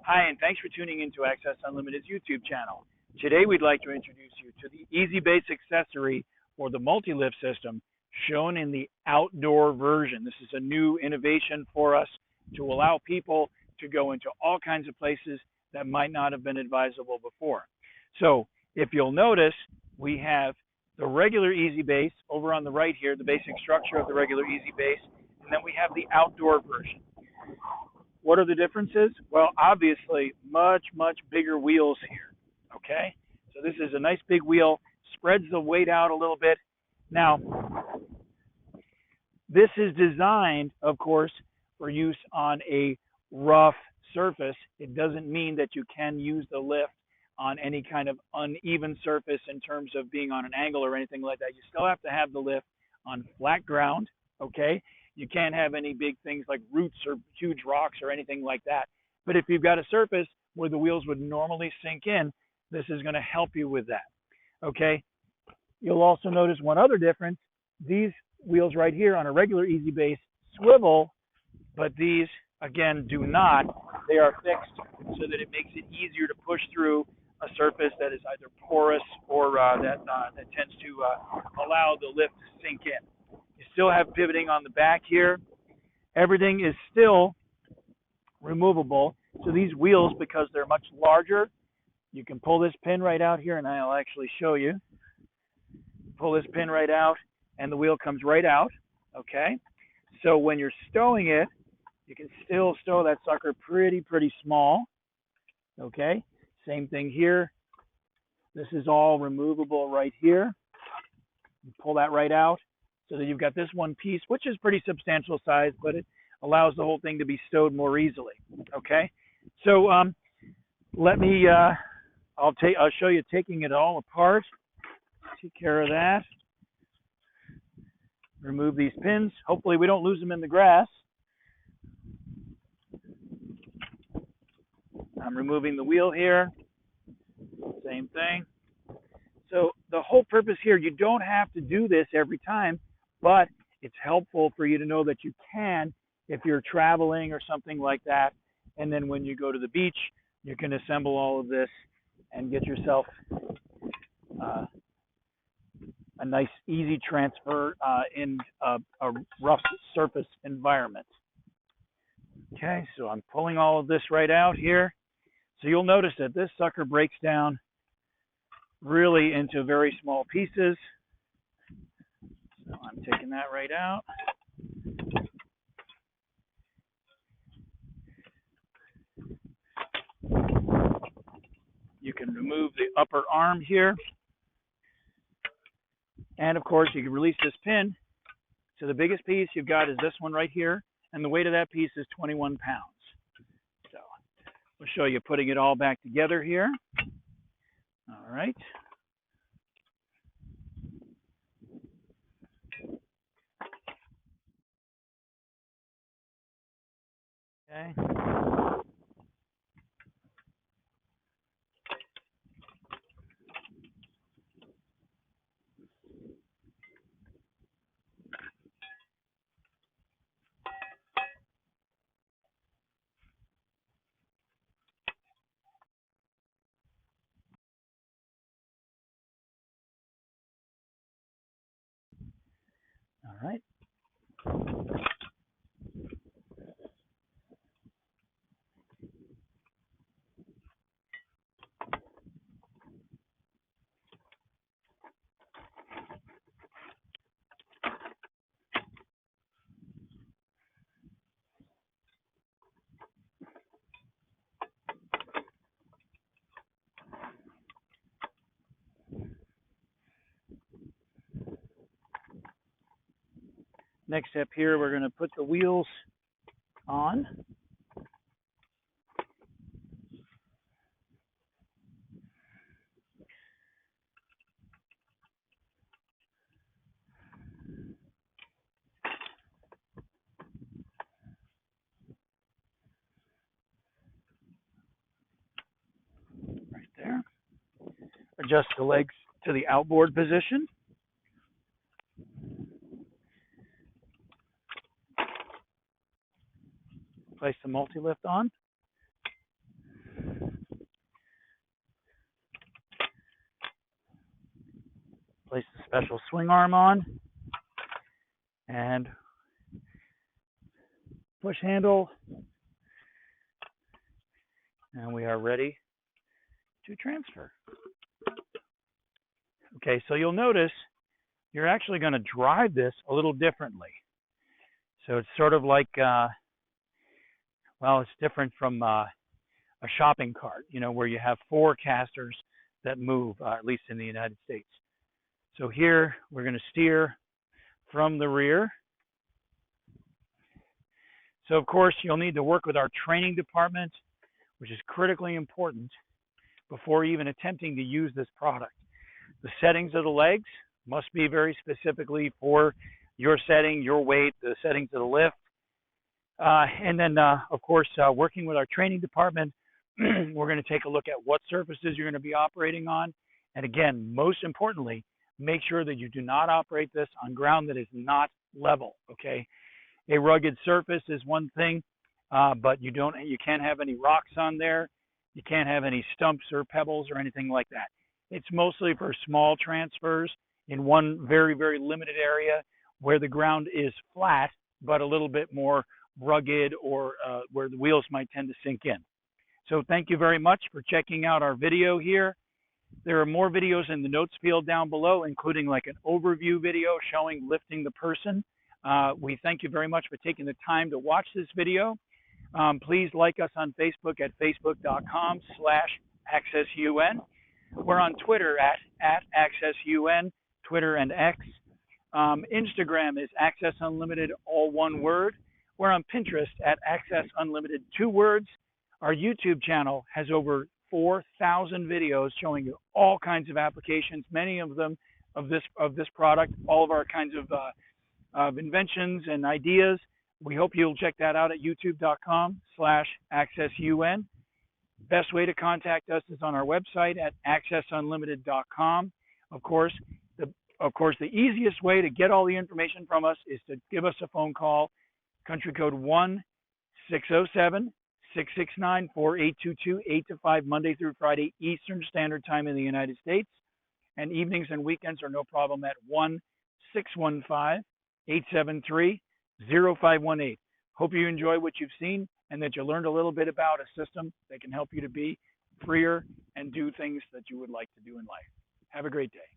Hi, and thanks for tuning in to Access Unlimited's YouTube channel. Today, we'd like to introduce you to the Easy-Base accessory for the multi-lift system shown in the outdoor version. This is a new innovation for us to allow people to go into all kinds of places that might not have been advisable before. So, if you'll notice, we have the regular Easy-Base over on the right here, the basic structure of the regular Easy-Base, and then we have the outdoor version. What are the differences? Well, obviously, much bigger wheels here, okay? So this is a nice big wheel, spreads the weight out a little bit. Now, this is designed, of course, for use on a rough surface. It doesn't mean that you can use the lift on any kind of uneven surface in terms of being on an angle or anything like that. You still have to have the lift on flat ground, okay? You can't have any big things like roots or huge rocks or anything like that. But if you've got a surface where the wheels would normally sink in, this is going to help you with that. Okay. You'll also notice one other difference. These wheels right here on a regular Easy-Base swivel, but these, again, do not. They are fixed so that it makes it easier to push through a surface that is either porous or that tends to allow the lift to sink in. You still have pivoting on the back here. Everything is still removable. So these wheels, because they're much larger, you can pull this pin right out here, and I'll actually show you. Pull this pin right out, and the wheel comes right out, okay? So when you're stowing it, you can still stow that sucker pretty small, okay? Same thing here. This is all removable right here. You pull that right out, so that you've got this one piece, which is pretty substantial size, but it allows the whole thing to be stowed more easily. Okay, so let me. I'll show you taking it all apart. Take care of that. Remove these pins. Hopefully, we don't lose them in the grass. I'm removing the wheel here. Same thing. So the whole purpose here, you don't have to do this every time, but it's helpful for you to know that you can if you're traveling or something like that. And then when you go to the beach, you can assemble all of this and get yourself a nice, easy transfer in a rough surface environment. Okay, so I'm pulling all of this right out here. So you'll notice that this sucker breaks down really into very small pieces. So I'm taking that right out. You can remove the upper arm here. And of course, you can release this pin. So the biggest piece you've got is this one right here. And the weight of that piece is 21 pounds. So we'll show you putting it all back together here. All right. Okay. All right. Next step here, we're going to put the wheels on. Right there. Adjust the legs to the outboard position. Place the multi-lift on. special swing arm on, and push handle, and we are ready to transfer. Okay, so you'll notice you're actually going to drive this a little differently. So it's sort of like, well, it's different from a shopping cart, you know, where you have 4 casters that move, at least in the United States. So here we're going to steer from the rear. So of course you'll need to work with our training department, which is critically important before even attempting to use this product. The settings of the legs must be very specifically for your setting, your weight, the settings of the lift. And then, of course, working with our training department, we're going to take a look at what surfaces you're going to be operating on. And again, most importantly, make sure that you do not operate this on ground that is not level, okay? A rugged surface is one thing, but you can't have any rocks on there. You can't have any stumps or pebbles or anything like that. It's mostly for small transfers in one very, very limited area where the ground is flat, but a little bit more rugged, or where the wheels might tend to sink in. So thank you very much for checking out our video here. There are more videos in the notes field down below, including like an overview video showing lifting the person. We thank you very much for taking the time to watch this video. Please like us on Facebook at facebook.com/AccessUN. We're on Twitter at AccessUN, Twitter and X. Instagram is Access Unlimited, all one word. We're on Pinterest at Access Unlimited, 2 words. Our YouTube channel has over 4,000 videos showing you all kinds of applications, many of them of this product, all of our kinds of inventions and ideas. We hope you'll check that out at youtube.com/AccessUN. Best way to contact us is on our website at accessunlimited.com. Of course, the easiest way to get all the information from us is to give us a phone call, country code 1-607-669-4822, 8 to 5, Monday through Friday, Eastern Standard Time in the United States. And evenings and weekends are no problem at 1-615-873-0518. Hope you enjoy what you've seen and that you learned a little bit about a system that can help you to be freer and do things that you would like to do in life. Have a great day.